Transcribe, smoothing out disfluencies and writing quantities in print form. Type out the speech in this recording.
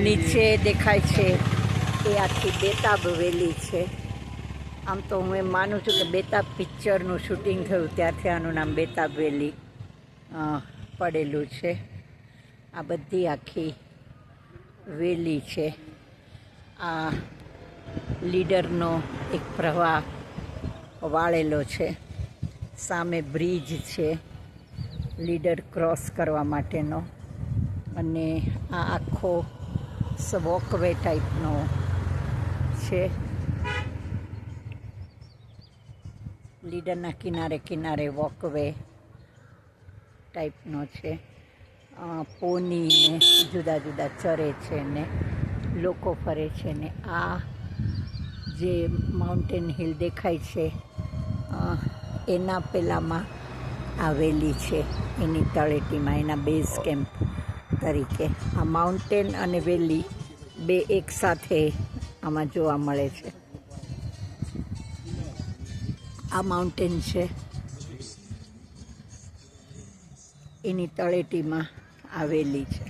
નીચે દેખાય છે એ આખી બેતાબ વેલી છે. આમ તો હું એમ માનું છું કે બેતાબ પિક્ચરનું શૂટિંગ થયું ત્યારથી આનું નામ બેતાબ વેલી પડેલું છે. આ બધી આખી વેલી છે. આ લીડરનો એક પ્રવાહ વાળેલો છે. સામે બ્રિજ છે લીડર ક્રોસ કરવા માટેનો, અને આ આખો વોકવે ટાઈપનો છે. લીડરના કિનારે કિનારે વોકવે ટાઈપનો છે. પોનીને જુદા જુદા ચરે છે ને લોકો ફરે છે. ને આ જે માઉન્ટેન હિલ દેખાય છે એના પેલામાં આવેલી છે, એની તળેટીમાં, એના બેઝ કેમ્પ તરીકે. આ માઉન્ટેન અને વેલી બે એકસાથે આમાં જોવા મળે છે. આ માઉન્ટેન છે એની તળેટીમાં આવેલી છે.